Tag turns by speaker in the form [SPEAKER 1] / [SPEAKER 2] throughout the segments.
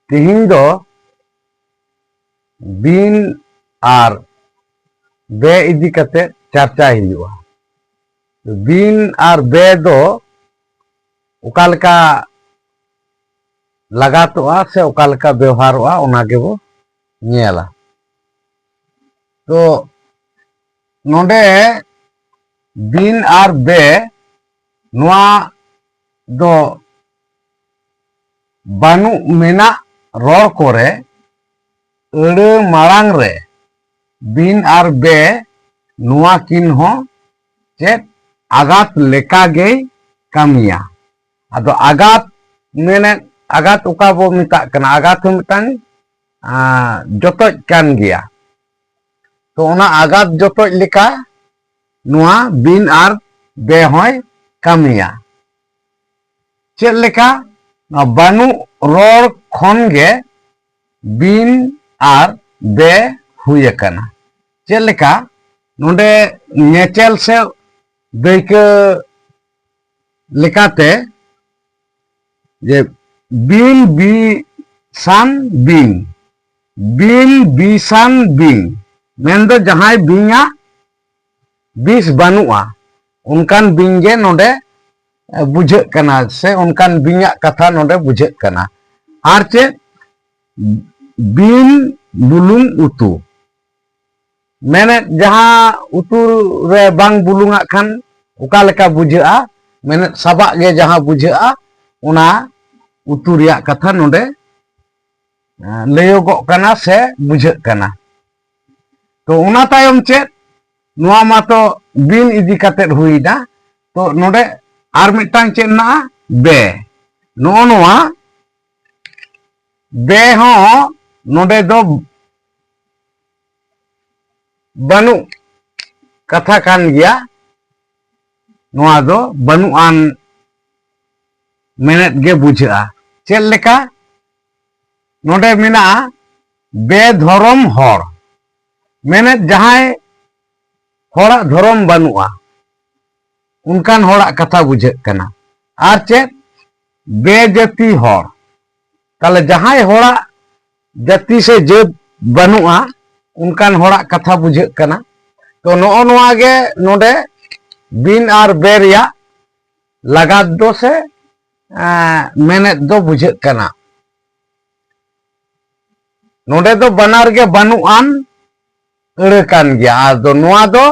[SPEAKER 1] तिहिं दो बिन आर बे इदी कते चर्चा हिजुआ। बिन आर बे दो उकालका लगातोआ से उकालका व्यवहारोआ ओना गेबो नेला। तो नोंडे बिन आर बे नोआ दो बानु मेना रोड़ कोरे अड़े मारांग रे बिन आर बे नोआ किन हो चेत आगात लेका गे कामिया। आदो आगात मेने आगात उका बो मिता कना आगात मितांग जोतोज कान गिया। तो ओना आगात जोतोज लेका नोआ बिन आर बे होय कामिया। चेत लेका बानु रोड़ खन गे बिन आर बे हुई कना। चेत लेका नोंडे नेचेल से दैके लेकाते जे बिन बी सान बिन बिन बीसान बिन मेंदो जहां बिंगा बीस बानुआ उनकान बिंगे नोंडे बुझे कना से उनकान बिंगा कथा नोंडे बुझे कना। आर चे बिन बुलुंग उतु मेने जहां उतु रे बांग बुलुंगा खान उका लेका बुझेआ मेने सबा गे जहां बुझेआ उना उतु रिया कथा नोंडे लयोगो कना से बुझे कना। तो उना तायम चेत नोआ मातो बिन इदी कतेत हुईना। तो नोंडे आर मिटांग चेत ना बे नो नोआ बे हो नोंडे दो बानु कथा कान गया। नोआ दो बानुआन मेनेट गे बुझेआ। चेत लेका नोंडे मिना बे धरम हर मेनेट जहां होड़ा धरम बानुआ उनकान होड़ा कथा बुझे कना। आर चेत बे जाति हर ताले जहां होड़ा जाति से जेब बानुआ उनकान होड़ा कथा बुझे कना। तो नो नोआ गे नोंडे बिन आर बे रिया लगात दो से मेनेट दो बुझे कना। नोंडे दो बनार गे बानुआन अड़े कान गया। आदो नोआ दो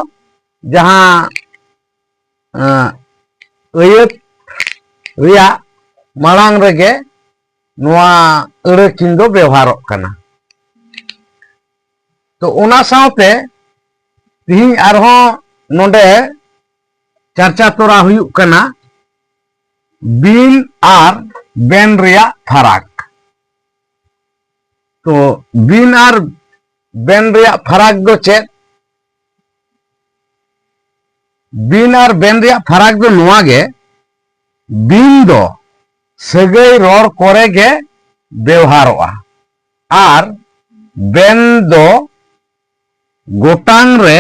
[SPEAKER 1] जहां अयत रिया मालांग रेगे नोआ अड़े किन दो व्यवहारों कना। तो उना साउते तिहिं आरहों नोंडे चर्चा तोरा हुयुक कना बिन आर बेन रिया फराक। तो बिन आर बेन रिया फराक दो चेत बिन आर बेन रिया फराक दो नोआ गे बिन दो सगई रोड़ कोरे गे व्यवहारोआ आर बेन दो गोटांग रे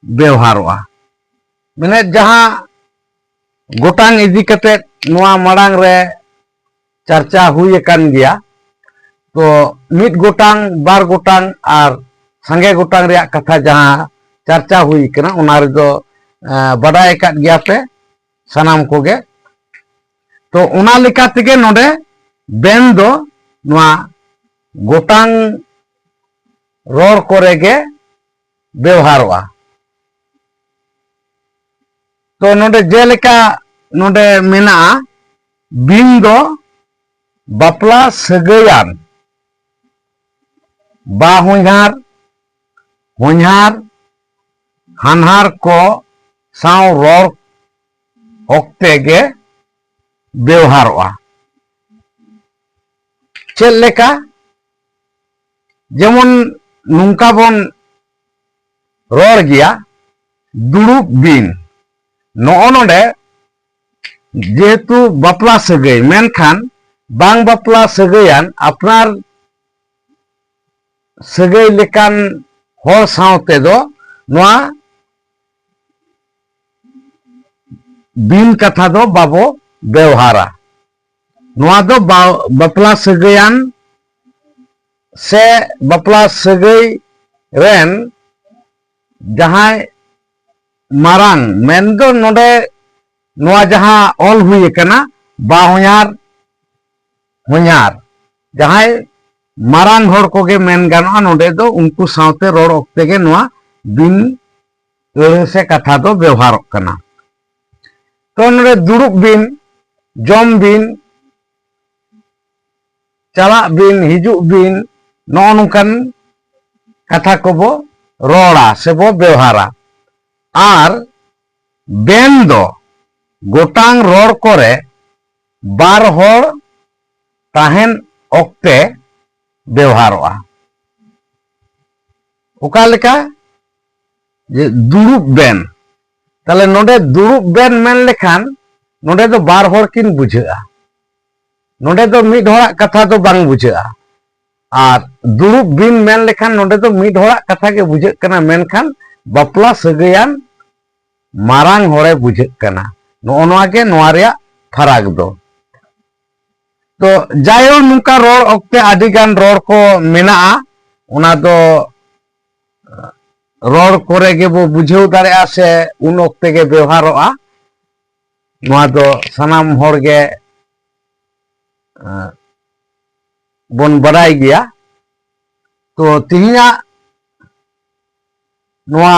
[SPEAKER 1] व्यवहारोआ। मैंने जहां गोटांग इदी कते नोआ माड़ांग रे चर्चा हुई कान गया। तो मिट गोटांग बार गोटांग आर संगे गोटांग रिया कथा जहां चर्चा हुई कना उना रे दो बडाय काट गया पे सनाम कोगे। तो उना लेका तेगे नोडे बेन दो नोआ गोटांग रोड़ कोरेगे व्यवहारोआ। तो नोडे जेलेका नोडे मेना बिन दो बापला सगैयान बा होनहार होनहार हानहार को साव रोड़ ओक्ते गे व्यवहारोआ। चेत लेका जेमन नुंका बोन रोड़ गया दुड़ुब बिन नो नोडे जेहेतु बापला सगै मेनखान बांग बापला सगैयान अपनार सगै लेकान होर सावते दो नोआ बिन कथा दो बाबो व्यवहारा। नोआ दो बापला सगैयान से बापला सगई रेन जहां मारांग मेंदो नोडे नोआ जहां ऑल हुई कना बाहोयार होयार जहां मारांग हर कोगे मेन गानोआ नोडे दो उनको सावते रोड ओक्ते गे नोआ बिन से कथा दो व्यवहार कना। तो नोडे दुरुब बिन जम बिन चला बिन हिजुब बिन नो नुकन कथा को बो रोड़ा से बो व्यवहारा आर बेन दो गोटांग रोड करे बार होड़ ताहेन ओक्ते व्यवहारोआ ओका लेका जे दुरुब बेन ताले नोडे दुरुब बेन मेन लेखान नोडे दो बार होड़ किन बुझेगा नोडे दो मिड होड़ा कथा दो बांग बुझेगा और दुरुब बिन मेन लेखान नोडे दो मिड होड़ा कथा के बुझे कना मेनखान बापला सगयान मारांग होड़े बुझे कना नोआ के नोआ रेया फराक दो। तो जायो नुका रोड ओक्ते आदिगान रोड को मेना उना दो रोड कोरे के बो बुझेव दाड़ेया से उन ओक्ते के व्यवहारोआ नोआ दो सनाम होड़ गे बन बड़ाई गया। तो तिहिना नोआ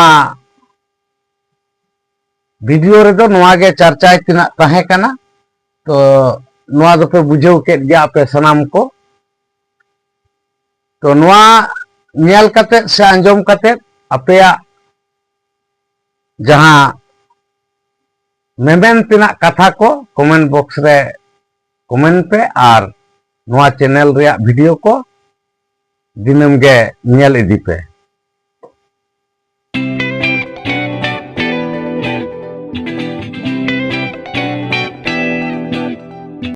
[SPEAKER 1] वीडियो रे दो नोआ गे चर्चा तिना ताहे कना। तो नोआ दो पे बुझेव केद गया पे सनाम को। तो नोआ न्याल कते से अंजम कते अपेया जहां मेमेन तिना कथा को कमेंट बॉक्स रे कमेंट पे और नोआ चैनल रे वीडियो को दिनम गे न्याल इदी पे।